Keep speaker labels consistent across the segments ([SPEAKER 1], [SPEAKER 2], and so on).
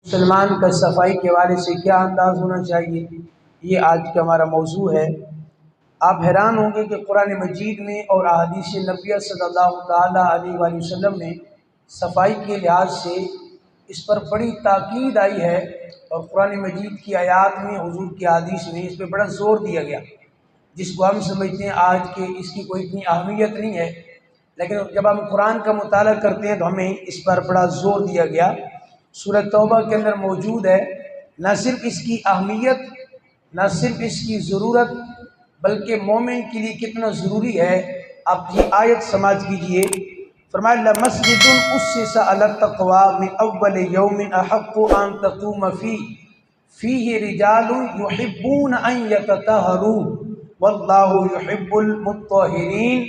[SPEAKER 1] مسلمان کا صفائی کے حوالے سے کیا انداز ہونا چاہیے، یہ آج کا ہمارا موضوع ہے۔ آپ حیران ہوں گے کہ قرآن مجید میں اور احادیث نبویہ صلی اللہ تعالیٰ علیہ وآلہ وسلم میں صفائی کے لحاظ سے اس پر بڑی تاکید آئی ہے، اور قرآن مجید کی آیات میں، حضور کی احادیث میں اس پہ بڑا زور دیا گیا، جس کو ہم سمجھتے ہیں آج کے اس کی کوئی اتنی اہمیت نہیں ہے، لیکن جب ہم قرآن کا مطالعہ کرتے ہیں تو ہمیں اس پر بڑا زور دیا گیا۔ سورہ توبہ کے اندر موجود ہے، نہ صرف اس کی اہمیت، نہ صرف اس کی ضرورت، بلکہ مومن کے لیے کتنا ضروری ہے۔ آپ یہ آیت سماعت کیجئے، فرمایا لَمَسْجِدٌ أُسِّسَ عَلَى التَّقْوَىٰ مِنْ أَوَّلِ يَوْمٍ أَحَقُّ أَن تَقُومَ فِيهِ رِجَالٌ يُحِبُّونَ أَن يَتَطَهَّرُوا وَاللَّهُ يُحِبُّ الْمُطَّهِّرِينَ۔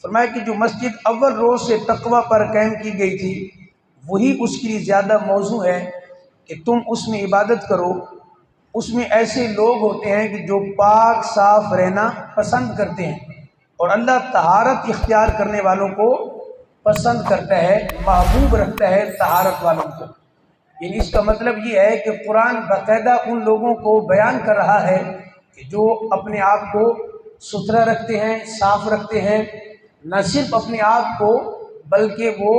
[SPEAKER 1] فرمایا کہ جو مسجد اول روز سے تقوی پر قائم کی گئی تھی، وہی اس کے لیے زیادہ موزوں ہے کہ تم اس میں عبادت کرو۔ اس میں ایسے لوگ ہوتے ہیں کہ جو پاک صاف رہنا پسند کرتے ہیں، اور اللہ طہارت اختیار کرنے والوں کو پسند کرتا ہے، محبوب رکھتا ہے طہارت والوں کو۔ یعنی اس کا مطلب یہ ہے کہ قرآن باقاعدہ ان لوگوں کو بیان کر رہا ہے کہ جو اپنے آپ کو ستھرا رکھتے ہیں، صاف رکھتے ہیں، نہ صرف اپنے آپ کو بلکہ وہ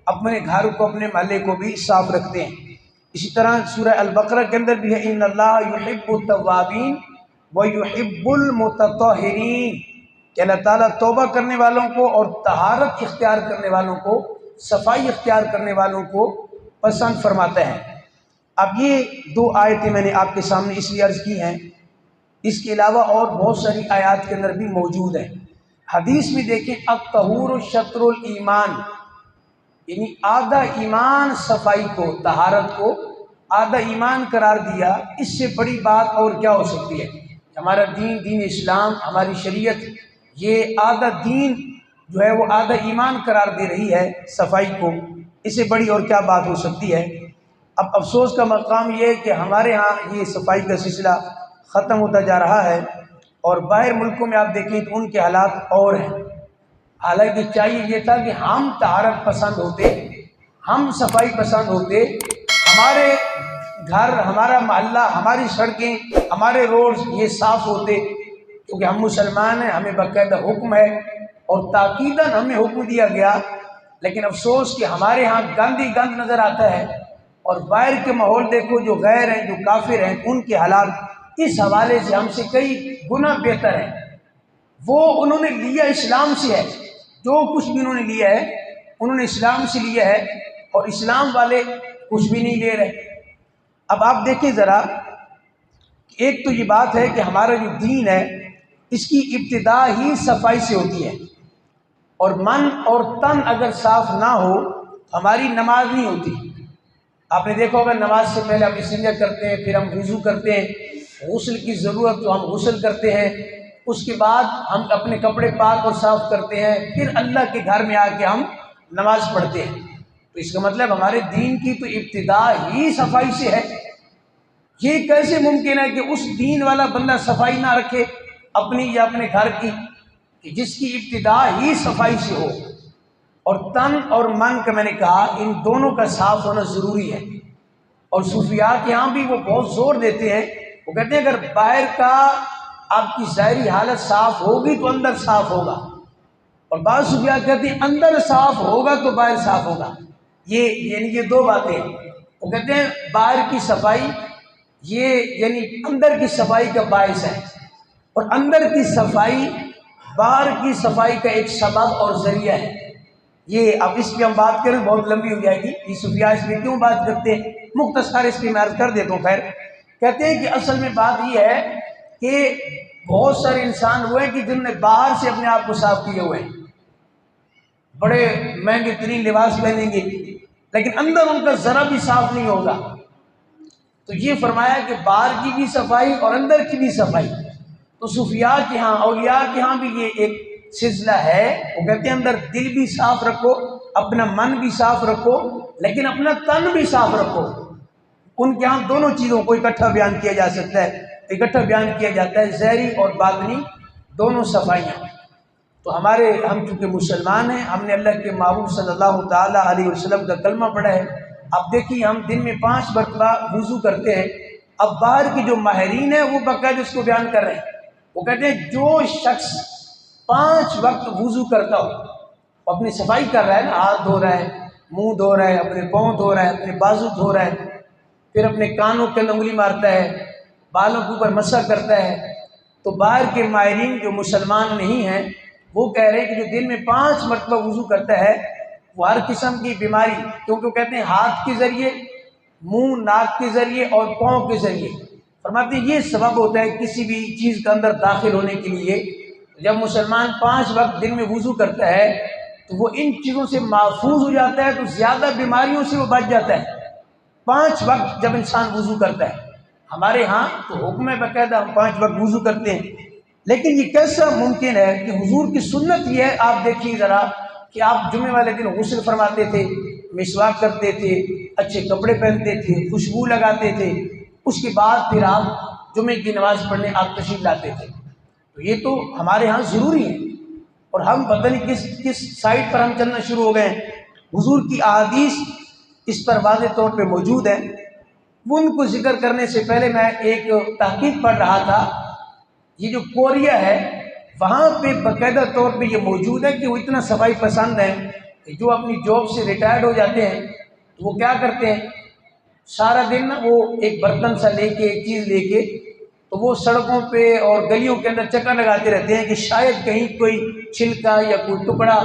[SPEAKER 1] اپنے گھر کو، اپنے محلے کو بھی صاف رکھتے ہیں۔ اسی طرح سورہ البقرہ کے اندر بھی ہے ان اللہ یحب التوابین ویحب المتطہرین، کہ اللہ تعالیٰ توبہ کرنے والوں کو اور طہارت اختیار کرنے والوں کو، صفائی اختیار کرنے والوں کو پسند فرماتا ہے۔ اب یہ دو آیتیں میں نے آپ کے سامنے اس لیے عرض کی ہیں، اس کے علاوہ اور بہت ساری آیات کے اندر بھی موجود ہیں۔ حدیث میں دیکھیں الطہور شطر الایمان، یعنی آدھا ایمان صفائی کو، طہارت کو آدھا ایمان قرار دیا۔ اس سے بڑی بات اور کیا ہو سکتی ہے؟ ہمارا دین، دین اسلام، ہماری شریعت، یہ آدھا دین جو ہے وہ آدھا ایمان قرار دے رہی ہے صفائی کو۔ اس سے بڑی اور کیا بات ہو سکتی ہے؟ اب افسوس کا مقام یہ ہے کہ ہمارے ہاں یہ صفائی کا سلسلہ ختم ہوتا جا رہا ہے، اور باہر ملکوں میں آپ دیکھیں تو ان کے حالات اور ہیں۔ حالانکہ چاہیے یہ تھا کہ ہم طہارت پسند ہوتے، ہم صفائی پسند ہوتے، ہمارے گھر، ہمارا محلہ، ہماری سڑکیں، ہمارے روڈز یہ صاف ہوتے، کیونکہ ہم مسلمان ہیں، ہمیں باقاعدہ حکم ہے اور تاکیداً ہمیں حکم دیا گیا۔ لیکن افسوس کہ ہمارے ہاں گند ہی گند نظر آتا ہے، اور باہر کے ماحول دیکھو، جو غیر ہیں، جو کافر ہیں، ان کے حالات اس حوالے سے ہم سے کئی گنا بہتر ہیں۔ وہ انہوں نے لیا اسلام سے ہے، جو کچھ بھی انہوں نے لیا ہے انہوں نے اسلام سے لیا ہے، اور اسلام والے کچھ بھی نہیں لے رہے۔ اب آپ دیکھیں ذرا، ایک تو یہ بات ہے کہ ہمارا جو دین ہے اس کی ابتدا ہی صفائی سے ہوتی ہے، اور من اور تن اگر صاف نہ ہو تو ہماری نماز نہیں ہوتی۔ آپ نے دیکھا ہوگا نماز سے پہلے ہم استنجا کرتے ہیں، پھر ہم وضو کرتے ہیں، غسل کی ضرورت تو ہم غسل کرتے ہیں، اس کے بعد ہم اپنے کپڑے پاک اور صاف کرتے ہیں، پھر اللہ کے گھر میں آ کے ہم نماز پڑھتے ہیں۔ تو اس کا مطلب ہمارے دین کی تو ابتدا ہی صفائی سے ہے۔ یہ کیسے ممکن ہے کہ اس دین والا بندہ صفائی نہ رکھے اپنی یا اپنے گھر کی، کہ جس کی ابتدا ہی صفائی سے ہو؟ اور تن اور من کا میں نے کہا ان دونوں کا صاف ہونا ضروری ہے، اور صوفیاء کے ہاں بھی وہ بہت زور دیتے ہیں۔ وہ کہتے ہیں اگر باہر کا آپ کی ظاہری حالت صاف ہوگی تو اندر صاف ہوگا، اور بعض صوفیاء کہتے ہیں اندر صاف ہوگا تو باہر صاف ہوگا۔ یہ دو باتیں، وہ کہتے ہیں باہر کی صفائی یہ یعنی اندر کی صفائی کا باعث ہے، اور اندر کی صفائی باہر کی صفائی کا ایک سبب اور ذریعہ ہے۔ یہ اب اس پہ ہم بات کریں بہت لمبی ہو جائے گی، یہ صوفیاء اس پہ کیوں بات کرتے ہیں، مختصر اس پہ میں عرض کر دیتا ہوں۔ خیر، کہتے ہیں کہ اصل میں بات یہ ہے کہ بہت سارے انسان ہوئے کہ جن نے باہر سے اپنے آپ کو صاف کیے ہوئے ہیں، بڑے مہنگے ترین لباس پہنیں گے، لیکن اندر ان کا ذرا بھی صاف نہیں ہوگا۔ تو یہ فرمایا کہ باہر کی بھی صفائی اور اندر کی بھی صفائی۔ تو صوفیاء کے ہاں، اولیاء کے ہاں بھی یہ ایک سلسلہ ہے، وہ کہتے ہیں اندر دل بھی صاف رکھو، اپنا من بھی صاف رکھو، لیکن اپنا تن بھی صاف رکھو۔ ان کے ہاں دونوں چیزوں کو اکٹھا بیان کیا جا سکتا ہے، اکٹھا بیان کیا جاتا ہے، ظاہری اور باطنی دونوں صفائیاں۔ تو ہم چونکہ مسلمان ہیں، ہم نے اللہ کے محبوب صلی اللہ تعالیٰ علیہ وسلم کا کلمہ پڑھا ہے، اب دیکھیے ہم دن میں 5 مرتبہ وضو کرتے ہیں، اب باہر کی جو ماہرین ہیں وہ باقاعدہ اس کو بیان کر رہے ہیں، وہ کہتے ہیں جو شخص 5 وقت وضو کرتا ہو، اپنی صفائی کر رہا ہے نا، ہاتھ دھو رہا ہے، منہ دھو رہا ہے، اپنے پاؤں دھو رہا ہے، اپنے بازو دھو رہا ہے، پھر اپنے کانوں کے اندر انگلی مارتا ہے، بالوں کے اوپر مسح کرتا ہے، تو باہر کے ماہرین جو مسلمان نہیں ہیں وہ کہہ رہے ہیں کہ جو دن میں 5 مرتبہ وضو کرتا ہے وہ ہر قسم کی بیماری، کیونکہ وہ کہتے ہیں ہاتھ کے ذریعے، منہ ناک کے ذریعے اور پاؤں کے ذریعے، فرماتے ہیں یہ سبب ہوتا ہے کسی بھی چیز کے اندر داخل ہونے کے لیے۔ جب مسلمان 5 وقت دن میں وضو کرتا ہے تو وہ ان چیزوں سے محفوظ ہو جاتا ہے، تو زیادہ بیماریوں سے وہ بچ جاتا ہے۔ 5 وقت جب انسان وضو کرتا ہے، ہمارے ہاں تو حکم ہے باقاعدہ ہم 5 وقت وضو کرتے ہیں، لیکن یہ کیسا ممکن ہے کہ حضور کی سنت یہ ہے، آپ دیکھیے ذرا کہ آپ جمعے والے دن غسل فرماتے تھے، مسواک کرتے تھے، اچھے کپڑے پہنتے تھے، خوشبو لگاتے تھے، اس کے بعد پھر آپ جمعے کی نماز پڑھنے آپ تشریف لاتے تھے، تو یہ تو ہمارے ہاں ضروری ہے، اور ہم پتہ نہیں کس سائٹ پر ہم چلنا شروع ہو گئے ہیں۔ حضور کی احادیث اس پر واضح طور پہ موجود ہیں، ان کو ذکر کرنے سے پہلے میں ایک تحقیق پڑھ رہا تھا، یہ جو کوریا ہے وہاں پہ باقاعدہ طور پہ یہ موجود ہے کہ وہ اتنا صفائی پسند ہیں کہ جو اپنی جاب سے ریٹائرڈ ہو جاتے ہیں تو وہ کیا کرتے ہیں، سارا دن نا وہ ایک برتن سا لے کے، ایک چیز لے کے، تو وہ سڑکوں پہ اور گلیوں کے اندر چکر لگاتے رہتے ہیں کہ شاید کہیں کوئی چھلکا یا کوئی ٹکڑا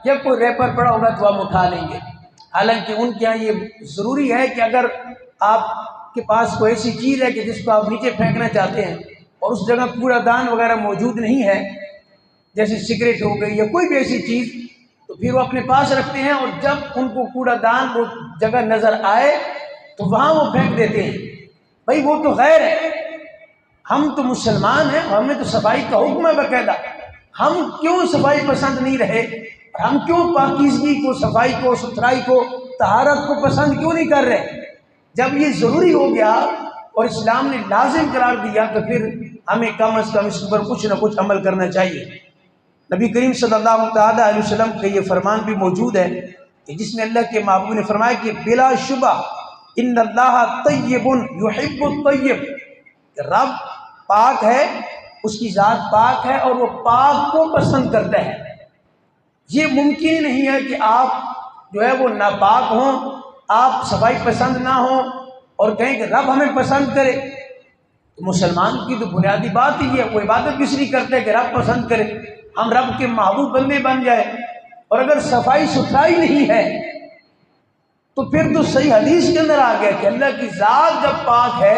[SPEAKER 1] یا کوئی ریپر پڑا ہوگا تو ہم اٹھا لیں گے۔ حالانکہ ان کے یہاں یہ ضروری ہے کہ اگر آپ کے پاس کوئی ایسی چیز ہے کہ جس کو آپ نیچے پھینکنا چاہتے ہیں اور اس جگہ کوڑا دان وغیرہ موجود نہیں ہے، جیسے سگریٹ ہو گئی یا کوئی بھی ایسی چیز، تو پھر وہ اپنے پاس رکھتے ہیں، اور جب ان کو کوڑا دان وہ جگہ نظر آئے تو وہاں وہ پھینک دیتے ہیں۔ بھائی وہ تو غیر ہے، ہم تو مسلمان ہیں، ہمیں تو صفائی کا حکم ہے باقاعدہ، ہم کیوں صفائی پسند نہیں رہے، ہم کیوں پاکیزگی کو، صفائی کو، ستھرائی کو، طہارت کو پسند کیوں نہیں کر رہے؟ جب یہ ضروری ہو گیا اور اسلام نے لازم قرار دیا تو پھر ہمیں کم از کم اس پر کچھ نہ کچھ عمل کرنا چاہیے۔ نبی کریم صلی اللہ تعالیٰ علیہ وسلم کا یہ فرمان بھی موجود ہے کہ جس میں اللہ کے محبوب نے فرمایا کہ بلا شبہ ان اللہ طیب یحب الطیب، رب پاک ہے، اس کی ذات پاک ہے اور وہ پاک کو پسند کرتا ہے۔ یہ ممکن ہی نہیں ہے کہ آپ جو ہے وہ ناپاک ہوں، آپ صفائی پسند نہ ہوں اور کہیں کہ رب ہمیں پسند کرے۔ تو مسلمان کی تو بنیادی بات ہی ہے، وہ عبادت کس لیے کرتے ہیں کہ رب پسند کرے، ہم رب کے محبوب بندے بن جائے۔ اور اگر صفائی ستھرائی نہیں ہے تو پھر تو صحیح حدیث کے اندر آ گیا کہ اللہ کی ذات جب پاک ہے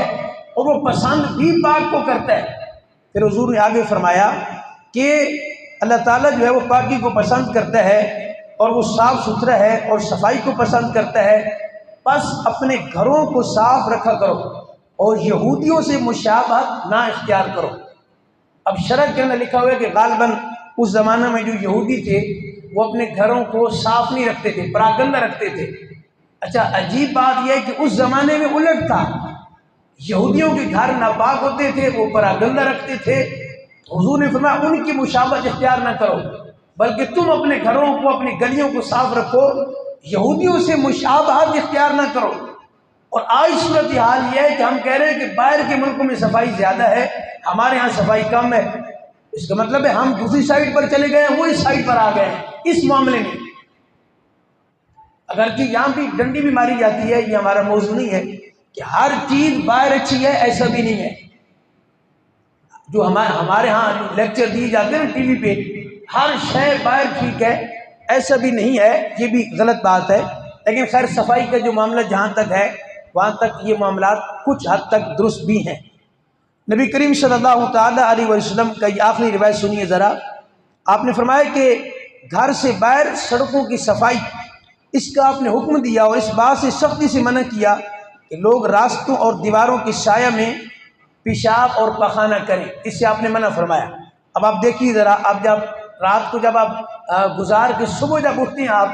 [SPEAKER 1] اور وہ پسند بھی پاک کو کرتا ہے۔ پھر حضور نے آگے فرمایا کہ اللہ تعالیٰ جو ہے وہ پاکی کو پسند کرتا ہے اور وہ صاف ستھرا ہے اور صفائی کو پسند کرتا ہے، بس اپنے گھروں کو صاف رکھا کرو اور یہودیوں سے مشابہت نہ اختیار کرو۔ اب شرع کے اندر لکھا ہوا ہے کہ غالباً اس زمانہ میں جو یہودی تھے وہ اپنے گھروں کو صاف نہیں رکھتے تھے، پراگندہ رکھتے تھے۔ اچھا عجیب بات یہ ہے کہ اس زمانے میں الٹ تھا، یہودیوں کے گھر ناپاک ہوتے تھے، وہ پراگندہ رکھتے تھے، حضور نے فرمایا ان کی مشابہت اختیار نہ کرو، بلکہ تم اپنے گھروں کو، اپنی گلیوں کو صاف رکھو، یہودیوں سے مشابہت اختیار نہ کرو۔ اور آج صورتحال یہ ہے کہ ہم کہہ رہے ہیں کہ باہر کے ملکوں میں صفائی زیادہ ہے، ہمارے ہاں صفائی کم ہے، اس کا مطلب ہے ہم دوسری سائٹ پر چلے گئے ہیں، وہ اس سائٹ پر آ گئے ہیں اس معاملے میں۔ اگرچہ یہاں بھی ڈنڈی بھی ماری جاتی ہے، یہ ہمارا موضوع نہیں ہے کہ ہر چیز باہر اچھی ہے، ایسا بھی نہیں ہے۔ جو ہمارے ہاں لیکچر دیے جاتے ہیں نا ٹی وی پہ، ہر شے باہر ٹھیک ہے، ایسا بھی نہیں ہے، یہ بھی غلط بات ہے۔ لیکن خیر صفائی کا جو معاملہ جہاں تک ہے وہاں تک یہ معاملات کچھ حد تک درست بھی ہیں۔ نبی کریم صلی اللہ تعالیٰ علیہ وسلم کا یہ آخری روایت سنیے ذرا، آپ نے فرمایا کہ گھر سے باہر سڑکوں کی صفائی، اس کا آپ نے حکم دیا اور اس بات سے سختی سے منع کیا کہ لوگ راستوں اور دیواروں کی سایہ میں پیشاب اور پخانہ کریں، اس سے آپ نے منع فرمایا۔ اب آپ دیکھیے ذرا، آپ جب رات کو جب آپ گزار کے صبح جب اٹھتے ہیں آپ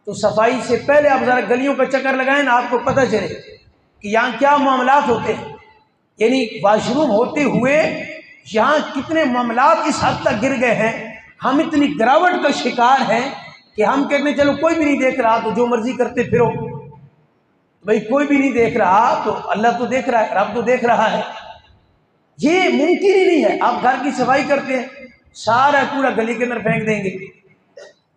[SPEAKER 1] تو صفائی سے پہلے آپ ذرا گلیوں کا چکر لگائیں نا، آپ کو پتہ چلے کہ یہاں کیا معاملات ہوتے ہیں، یعنی واش روم ہوتے ہوئے یہاں کتنے معاملات اس حد تک گر گئے ہیں، ہم اتنی گراوٹ کا شکار ہیں کہ ہم کہتے ہیں چلو کوئی بھی نہیں دیکھ رہا تو جو مرضی کرتے پھرو۔ بھئی کوئی بھی نہیں دیکھ رہا تو اللہ تو دیکھ رہا ہے، رب تو دیکھ رہا ہے، یہ ممکن ہی نہیں ہے۔ آپ گھر کی صفائی کرتے ہیں، سارا کوڑا گلی کے اندر پھینک دیں گے،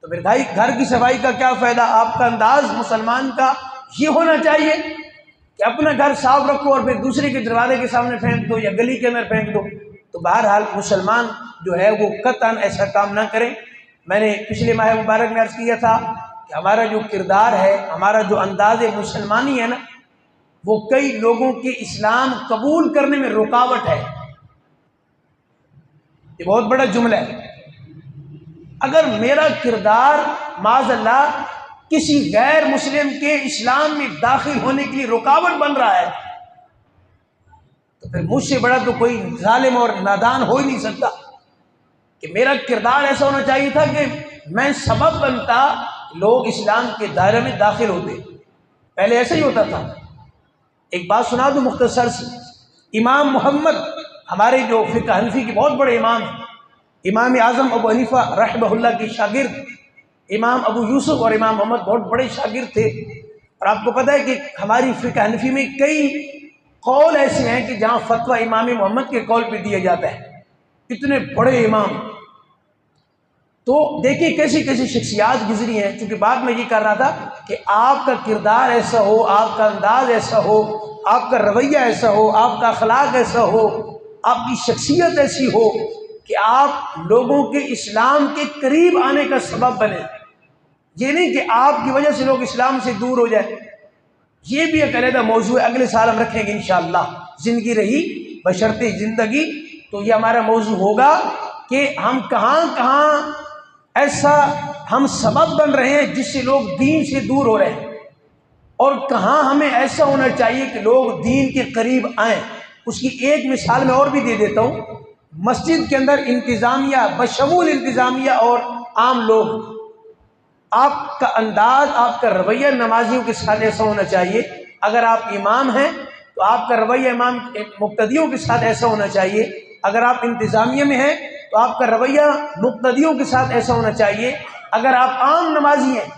[SPEAKER 1] تو پھر بھائی گھر کی صفائی کا کیا فائدہ؟ آپ کا انداز مسلمان کا یہ ہونا چاہیے کہ اپنا گھر صاف رکھو اور پھر دوسرے کے دروازے کے سامنے پھینک دو یا گلی کے اندر پھینک دو۔ تو بہرحال مسلمان جو ہے وہ قطعاً ایسا کام نہ کریں۔ میں نے پچھلے ماہ مبارک میں عرض کیا تھا کہ ہمارا جو کردار ہے، ہمارا جو انداز مسلمانی ہے نا، وہ کئی لوگوں کے اسلام قبول کرنے میں رکاوٹ ہے۔ یہ بہت بڑا جملہ ہے۔ اگر میرا کردار معاذ اللہ کسی غیر مسلم کے اسلام میں داخل ہونے کے لیے رکاوٹ بن رہا ہے تو پھر مجھ سے بڑا تو کوئی ظالم اور نادان ہو ہی نہیں سکتا۔ کہ میرا کردار ایسا ہونا چاہیے تھا کہ میں سبب بنتا لوگ اسلام کے دائرے میں داخل ہوتے، پہلے ایسا ہی ہوتا تھا۔ ایک بات سنا دوں مختصر سے، امام محمد ہمارے جو فقہ حنفی کے بہت بڑے امام ہیں، امام اعظم ابو حنیفہ رحمہ اللہ کے شاگرد امام ابو یوسف اور امام محمد بہت بڑے شاگرد تھے۔ اور آپ کو پتہ ہے کہ ہماری فقہ حنفی میں کئی قول ایسے ہیں کہ جہاں فتویٰ امام محمد کے قول پہ دیا جاتا ہے، اتنے بڑے امام۔ تو دیکھیے کیسی کیسی شخصیات گزری ہیں۔ چونکہ بات میں یہ کر رہا تھا کہ آپ کا کردار ایسا ہو، آپ کا انداز ایسا ہو، آپ کا رویہ ایسا ہو، آپ کا اخلاق ایسا ہو، آپ کی شخصیت ایسی ہو کہ آپ لوگوں کے اسلام کے قریب آنے کا سبب بنے۔ یہ نہیں کہ آپ کی وجہ سے لوگ اسلام سے دور ہو جائیں۔ یہ بھی ایک علیحدہ موضوع ہے، اگلے سال ہم رکھیں گے انشاءاللہ، زندگی رہی بشرط زندگی تو یہ ہمارا موضوع ہوگا کہ ہم کہاں کہاں ایسا ہم سبب بن رہے ہیں جس سے لوگ دین سے دور ہو رہے ہیں، اور کہاں ہمیں ایسا ہونا چاہیے کہ لوگ دین کے قریب آئیں۔ اس کی ایک مثال میں اور بھی دے دیتا ہوں۔ مسجد کے اندر انتظامیہ بشمول انتظامیہ اور عام لوگ، آپ کا انداز، آپ کا رویہ نمازیوں کے ساتھ ایسا ہونا چاہیے۔ اگر آپ امام ہیں تو آپ کا رویہ امام مقتدیوں کے ساتھ ایسا ہونا چاہیے۔ اگر آپ انتظامیہ میں ہیں تو آپ کا رویہ مقتدیوں کے ساتھ ایسا ہونا چاہیے۔ اگر آپ عام نمازی ہیں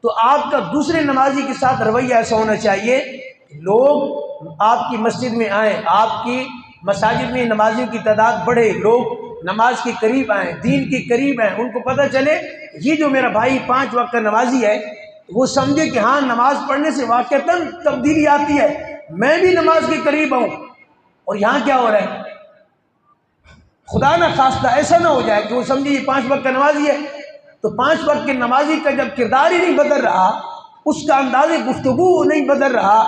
[SPEAKER 1] تو آپ کا دوسرے نمازی کے ساتھ رویہ ایسا ہونا چاہیے کہ لوگ آپ کی مسجد میں آئیں، آپ کی مساجد میں نمازیوں کی تعداد بڑھے، لوگ نماز کے قریب آئیں، دین کے قریب آئیں، ان کو پتہ چلے یہ جو میرا بھائی 5 وقت کا نمازی ہے وہ سمجھے کہ ہاں نماز پڑھنے سے واقعتاً تبدیلی آتی ہے، میں بھی نماز کے قریب آؤں۔ اور یہاں کیا ہو رہا ہے؟ خدا نہ خواستہ ایسا نہ ہو جائے کہ وہ سمجھے یہ 5 وقت کا نمازی ہے، تو 5 وقت کے نمازی کا جب کردار ہی نہیں بدل رہا، اس کا انداز گفتگو نہیں بدل رہا،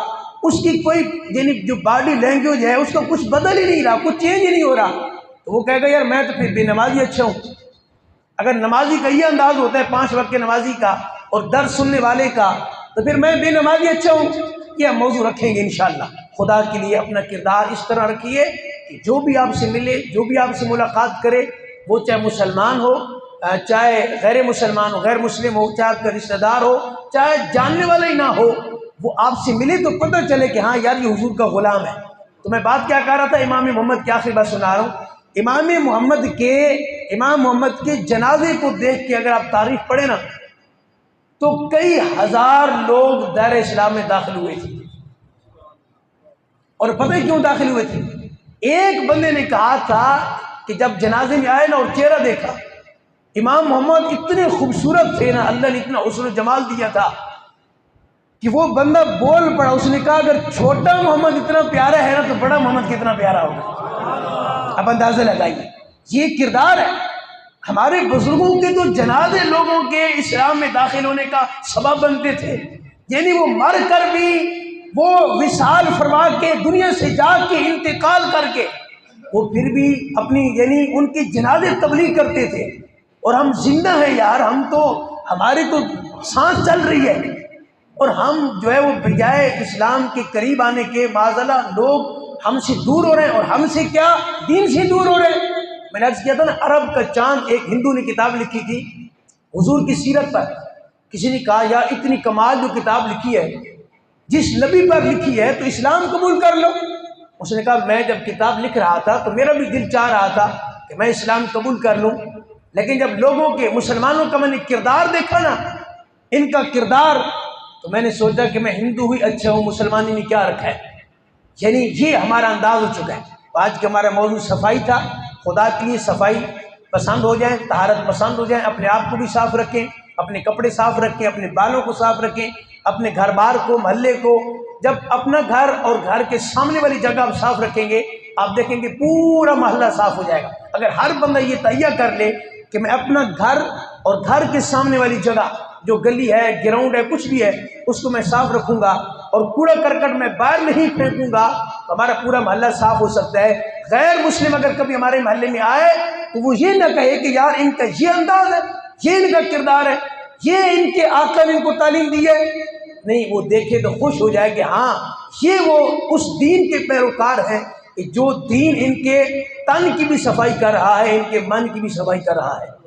[SPEAKER 1] اس کی کوئی یعنی جو باڈی لینگویج ہے اس کا کچھ بدل ہی نہیں رہا، کچھ چینج ہی نہیں ہو رہا، تو وہ کہے گا یار میں تو پھر بے نمازی اچھا ہوں۔ اگر نمازی کا یہ انداز ہوتا ہے 5 وقت کے نمازی کا اور درس سننے والے کا، تو پھر میں بے نمازی اچھا ہوں۔ یہ ہم موضوع رکھیں گے انشاءاللہ۔ خدا کے لیے اپنا کردار اس طرح رکھیے کہ جو بھی آپ سے ملے، جو بھی آپ سے ملاقات کرے، وہ چاہے مسلمان ہو، چاہے غیر مسلمان ہو، غیر مسلم ہو، چاہے آپ کا رشتہ دار ہو، چاہے جاننے والا ہی نہ ہو، وہ آپ سے ملے تو پتہ چلے کہ ہاں یار یہ حضور کا غلام ہے۔ تو میں بات کیا کہہ رہا تھا؟ امام محمد کی آخری بات سنا رہا ہوں۔ امام محمد کے جنازے کو دیکھ کے اگر آپ تاریخ پڑھیں نا تو کئی ہزار لوگ دائرہ اسلام میں داخل ہوئے تھے۔ اور پتہ کیوں داخل ہوئے تھے؟ ایک بندے نے کہا تھا کہ جب جنازے میں آئے نا اور چہرہ دیکھا، امام محمد اتنے خوبصورت تھے نا، اللہ نے اتنا حسن و جمال دیا تھا کہ وہ بندہ بول پڑا۔ اس نے کہا اگر چھوٹا محمد اتنا پیارا ہے نا تو بڑا محمد کتنا پیارا ہوگا۔ اب اندازہ لگائیے، یہ کردار ہے۔ ہمارے بزرگوں کے تو جنازے لوگوں کے اسلام میں داخل ہونے کا سبب بنتے تھے، یعنی وہ مر کر بھی، وہ وصال فرما کے دنیا سے جا کے انتقال کر کے وہ پھر بھی اپنی یعنی ان کے جنازے تبلیغ کرتے تھے۔ اور ہم زندہ ہیں یار، ہم تو ہماری تو سانس چل رہی ہے، اور ہم جو ہے وہ بجائے اسلام کے قریب آنے کے معاذاللہ لوگ ہم سے دور ہو رہے ہیں، اور ہم سے کیا دین سے دور ہو رہے ہیں۔ میں نے عرض کیا تھا نا، عرب کا چاند، ایک ہندو نے کتاب لکھی تھی حضور کی سیرت پر۔ کسی نے کہا یار اتنی کمال جو کتاب لکھی ہے، جس نبی پر لکھی ہے تو اسلام قبول کر لو۔ اس نے کہا میں جب کتاب لکھ رہا تھا تو میرا بھی دل چاہ رہا تھا کہ میں اسلام قبول کر لوں، لیکن جب لوگوں کے مسلمانوں کا میں نے کردار دیکھا نا، ان کا کردار تو میں نے سوچا کہ میں ہندو ہی اچھا ہوں، مسلمانی میں کیا رکھا ہے، یعنی یہ ہمارا انداز ہو چکا ہے۔ آج کا ہمارا موضوع صفائی تھا۔ خدا کے لیے صفائی پسند ہو جائیں، طہارت پسند ہو جائیں، اپنے آپ کو بھی صاف رکھیں، اپنے کپڑے صاف رکھیں، اپنے بالوں کو صاف رکھیں، اپنے گھر بار کو، محلے کو۔ جب اپنا گھر اور گھر کے سامنے والی جگہ آپ صاف رکھیں گے، آپ دیکھیں گے پورا محلہ صاف ہو جائے گا۔ اگر ہر بندہ یہ تہیہ کر لے کہ میں اپنا گھر اور گھر کے سامنے والی جگہ، جو گلی ہے، گراؤنڈ ہے، کچھ بھی ہے، اس کو میں صاف رکھوں گا اور کوڑا کرکٹ میں باہر نہیں پھینکوں گا، تو ہمارا پورا محلہ صاف ہو سکتا ہے۔ غیر مسلم اگر کبھی ہمارے محلے میں آئے تو وہ یہ نہ کہے کہ یار ان کا یہ انداز ہے، یہ ان کا کردار ہے، یہ ان کے آقا نے ان کو تعلیم دی ہے۔ نہیں، وہ دیکھے تو خوش ہو جائے کہ ہاں یہ وہ اس دین کے پیروکار ہیں کہ جو دین ان کے تن کی بھی صفائی کر رہا ہے، ان کے من کی بھی صفائی کر رہا ہے۔